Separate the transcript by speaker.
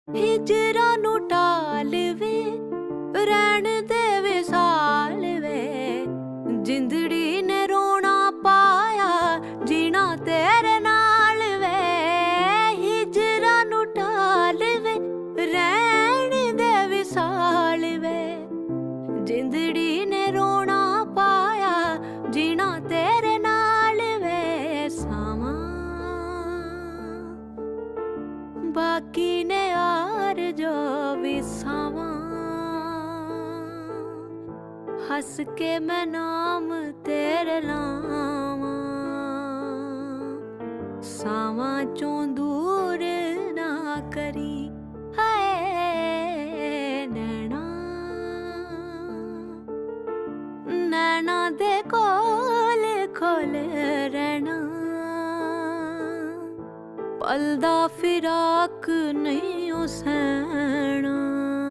Speaker 1: ਹਿਜਰਾਂ ਨੂੰ ਟਾਲ ਵੇ, ਰਹਿਣ ਦੇ ਵਿਸਾਲ ਵੇ। ਜਿੰਦੜੀ ਨੇ ਰੋਣਾ ਪਾਇਆ, ਜੀਣਾ ਤੇਰੇ ਨਾਲ ਵੇ। ਹਿਜਰਾਂ ਨੂੰ ਟਾਲ ਵੇ, ਰਹਿਣ ਦੇ ਵਿਸਾਲ ਵੇ। ਜਿੰਦੜੀ ਨੇ ਰੋਣਾ ਪਾਇਆ, ਜੀਣਾ ਤੇਰੇ ਨਾਲ ਵੇ। ਸਾਵਾਂ ਬਾਕੀ ਨੇ यार जो भी सावां, हस के मैं नाम तेरे लावां। सावां चों दूर ना करी हाय नैना, नैना दे कोल खोल रहना। पलदा फिराक नहीं उस